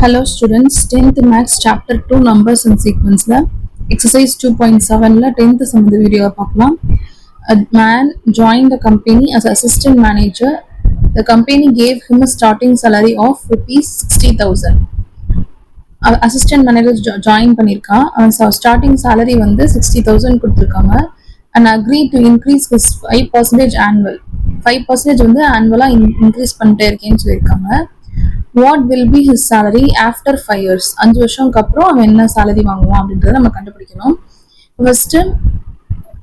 Hello students, 10th Maths Chapter 2 Numbers and Sequence Exercise 2.7 10th sum video பார்க்கலாம். A man joined the company as assistant manager. The company gave him a starting salary of rupees 60,000. Assistant manager join பண்ணிருக்கான். அவன் starting salary வந்து 60,000 கொடுத்திருக்காங்க and agreed to increase his 5% annual. 5% வந்து annual increase பண்ணிட்டே இருக்கேன்னு சொல்லிருக்காங்க. What will be his salary after 5 years? 5 வருஷம்க்கு அப்புறம் அவன் என்ன salary வாங்குவான் அப்படின்றத நம்ம கண்டுபிடிக்கணும். ஃபர்ஸ்ட்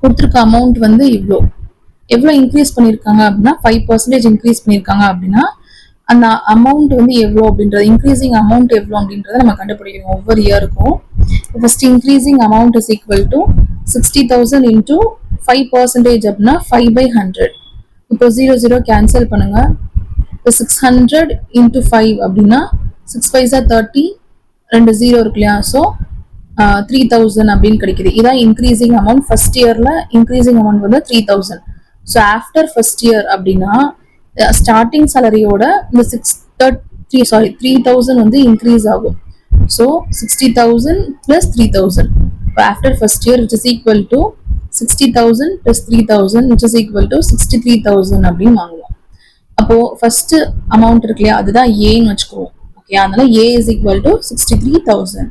கொடுத்திருக்க அமௌண்ட் வந்து எவ்வளோ இன்க்ரீஸ் பண்ணியிருக்காங்க அப்படின்னா 5% இன்க்ரீஸ் பண்ணியிருக்காங்க அப்படின்னா அந்த அமௌண்ட் வந்து எவ்வளோ அப்படின்றது இன்க்ரீசிங் அமௌண்ட் எவ்வளோ அப்படின்றத நம்ம கண்டுபிடிக்கணும் ஒவ்வொரு இயருக்கும். First increasing amount is equal to 60,000 into 5% அப்படின்னா 5/100. இப்போ 0 கேன்சல் பண்ணுங்க. 600 into 5 அப்படின்னா 6 5s are 30, 2 0 இருக்கு இல்லையா, ஸோ 3,000 அப்படின்னு கிடைக்குது. இதான் இன்க்ரீசிங் அமௌண்ட். ஃபர்ஸ்ட் இயர்ல இன்க்ரீசிங் அமௌண்ட் வந்து 3,000. ஸோ ஆஃப்டர் ஃபர்ஸ்ட் இயர் அப்படின்னா ஸ்டார்டிங் சேலரியோட இந்த 3,000 வந்து இன்க்ரீஸ் ஆகும். So 60,000 plus 3,000. இப்போ after first year which is equal to 60,000 plus 3,000 which is equal to 63,000 அப்படின்னு வாங்குவோம். அப்போ ஃபர்ஸ்ட் அமௌண்ட் இருக்கு இல்லையா, அதுதான் ஏன்னு வச்சுக்குவோம். ஓகே, அதனால ஏ இஸ் ஈக்குவல் டு 63,000.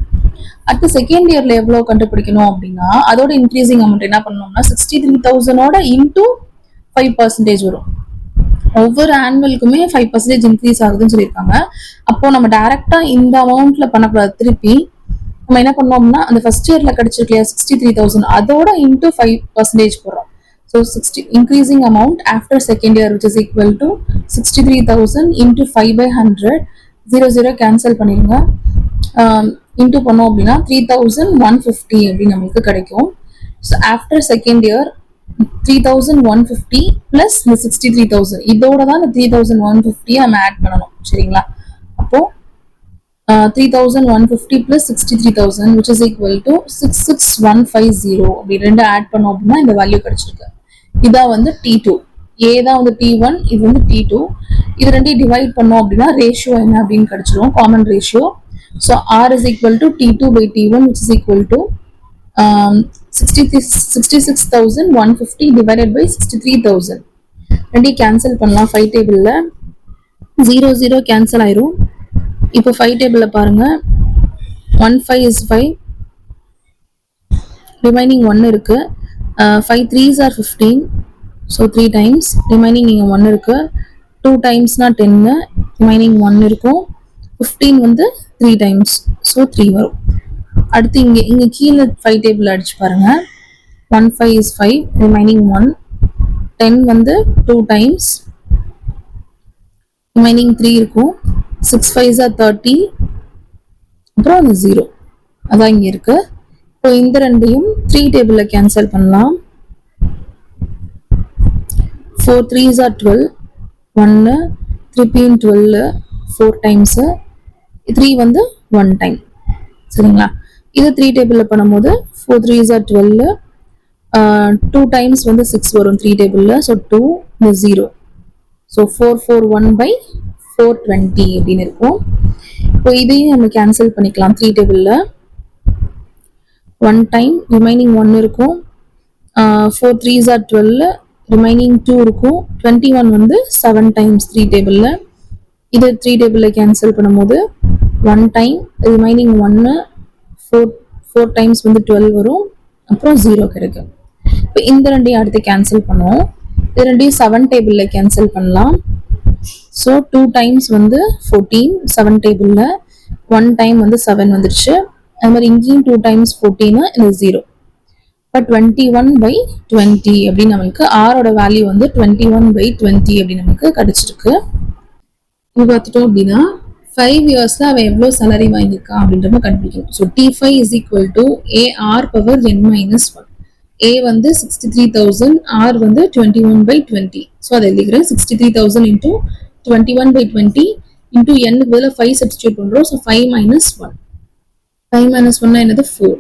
அடுத்து செகண்ட் இயர்ல எவ்வளவு கண்டுபிடிக்கணும் அப்படின்னா அதோட இன்க்ரீசிங் அமௌண்ட் என்ன பண்ணணும்னா 63,000 இன்டூ 5% வரும். ஒவ்வொரு ஆனுவலுக்குமே 5% இன்க்ரீஸ் ஆகுதுன்னு சொல்லியிருக்காங்க. அப்போ நம்ம டைரக்டா இந்த அமௌண்ட்ல பண்ணக்கூடாது. திருப்பி நம்ம என்ன பண்ணோம்னா அந்த ஃபர்ஸ்ட் இயர்ல கிடைச்சிருக்கு இல்லையா 63,000 அதோட இன்டூ 5% போடுறோம். So 60 increasing amount after second year which is equal to 63,000 into 5/100. 0 cancel பண்ணிருங்க. into பண்ணோம் அப்படின்னா 3,150 அப்படின்னு நமக்கு கிடைக்கும். So after second year 3,150 plus the 63,000 இதோட தான் இந்த 3,150 நம்ம ஆட் பண்ணணும். சரிங்களா? அப்போ 3,150 plus 63,000 which is equal to 66,150 அப்படி ரெண்டு ஆட் பண்ணோம் அப்படின்னா இந்த வேல்யூ கிடைச்சிருக்கு. இதான் வந்து T2, ஏ தான் வந்து T1, இது வந்து T2. இது ரெண்டையும் டிவைட் பண்ணோம் அப்படின்னா ரேஷியோ என்ன அப்படின்னு கிடைச்சிரும், common ratio. So R is equal to T2/T1 which is equal to 66,150 divided by 63,000. ரெண்டையும் கேன்சல் பண்ணலாம். 5 டேபிள்ல 0 கேன்சல் ஆயிரும். இப்போ 5 டேபிள்ல பாருங்க 1 5 is 5, ரிமைனிங் 1 இருக்கு. 5 3s are 15, so 3 times remaining இங்க 1 இருக்கு. 2 timesனா 10, remaining 1 இருக்கும். 15 வந்து 3 times, so 3 வரும். அடுத்து இங்க கீழே 5 டேபிள் அடிச்சு பாருங்க. 1 5 is 5, remaining 1. 10 வந்து 2 times, remaining 3 இருக்கும். 6 5s are 30, அப்புறம் அது 0 அதான் இங்க இருக்கு. இப்போ இந்த ரெண்டையும் 3 டேபிள்ல கேன்சல் பண்ணலாம். 4 3s are 12, 1 3 12, 4 times, 3 வந்து 1 time. சரிங்களா? இது 3 டேபிள்ல பண்ணும்போது 4 3s are 12, 2 times வந்து 6 வரும் 3 டேபிள்ல, ஸோ 2 0, ஸோ 441/420 அப்படின்னு இருக்கும். இப்போ இதையும் நம்ம கேன்சல் பண்ணிக்கலாம். 3 டேபிள்ல 1 time, remaining 1 இருக்கும். 4 3s are 12, remaining 2 இருக்கும். 21 வந்து 7 times 3 டேபிள்ல. இது 3 டேபிள்ல கேன்சல் பண்ணும்போது 1 time, remaining 1, 4 times வந்து 12 வரும், அப்புறம் 0 கிடைக்கும். இப்போ இந்த ரெண்டையும் அடுத்து கேன்சல் பண்ணுவோம். இது ரெண்டையும் 7 டேபிள்ல கேன்சல் பண்ணலாம். ஸோ 2 times வந்து 14 7 டேபிள்ல, 1 time வந்து 7 வந்துருச்சு. அது மாதிரி இங்கேயும் 2 times 14, இது 0. இப்போ 21/20 அப்படின்னு நமக்கு ஆரோட வேல்யூ வந்து 21/20 அப்படின்னு நமக்கு கிடைச்சிருக்கு. இப்போ பார்த்துட்டோம் அப்படின்னா 5 இயர்ஸ்ல அவன் எவ்வளோ சேலரி வாங்கியிருக்கான் அப்படின்றத கண்டுபிடிக்கணும். So T5 is equal to AR⁻n-1. A வந்து 63,000, R வந்து 21/20. ஸோ அதை எழுதிக்கிறேன். 63,000 into 21/20 into n பதில் 5 சப்ஸ்டியூட் பண்றோம். ஸோ 5 - 1. 5 - 1 என்னது 4.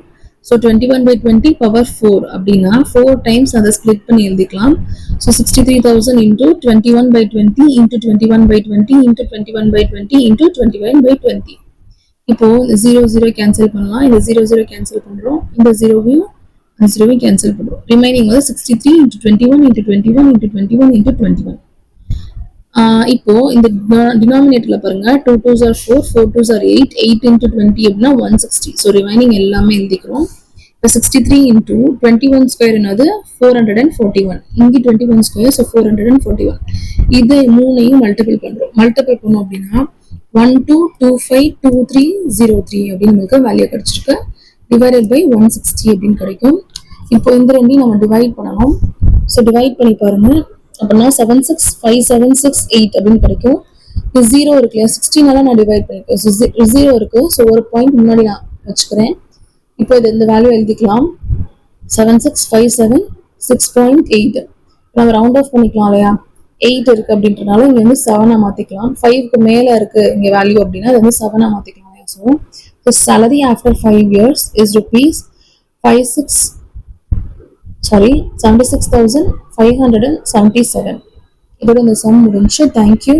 ஸோ 21/20 power 4 அப்படின்னா 4 times அதை ஸ்பிளிட் பண்ணி எழுதிக்கலாம். So 63,000 into 21/20 into 21/20 into 21/20 into 21/20. இப்போ இந்த 0 கேன்சல் பண்ணலாம், இந்த 0 கேன்சல் பண்ணுறோம், இந்த ஜீரோவையும் கேன்சல் பண்ணுறோம். ரிமைனிங் வந்து 63 × 21 × 21 × 21 × 21. இப்போ இந்த டினாமினேட்டர்ல பாருங்க, 2 2s are 4, 4 2s are 8, 8 × 20 அப்படின்னா 160. ஸோ ரிமைனிங் எல்லாமே எழுதிக்கிறோம். இப்போ 63 × 21 ஸ்கொயர் என்னது 441. இங்கே 21 ஸ்கொயர், ஸோ 441. இது மூணையும் மல்டிபிள் பண்ணுறோம். மல்டிபிள் பண்ணோம் அப்படின்னா 12252303 அப்படின்னு நமக்கு வேல்யூ கிடைச்சிருக்கு. டிவைடட் பை 160 அப்படின்னு கிடைக்கும். இப்போ இந்த ரெண்டையும் நம்ம டிவைட் பண்ணணும். ஸோ டிவைட் பண்ணி பாருங்க. அப்படின்னா 76576 அப்படின்னு கிடைக்கும். இது 0 இருக்கு இல்லையா, 16 நான் டிவைட் பண்ணிருக்கேன். 0 இருக்கு, ஸோ ஒரு பாயிண்ட் முன்னாடி நான் வச்சுக்கிறேன். இப்போ இது இந்த வேல்யூ எழுதிக்கலாம். 76576.8. நம்ம ரவுண்ட் ஆஃப் பண்ணிக்கலாம் இல்லையா, 8 இருக்கு அப்படின்றனால இங்க வந்து 7 மாத்திக்கலாம். 5க்கு மேல இருக்கு இங்க வேல்யூ அப்படின்னா அது வந்து 7 மாத்திக்கலாம். So the salary after 5 years is rupees 76,577. இதோட இந்த சம் முடிஞ்சு. தேங்க்யூ.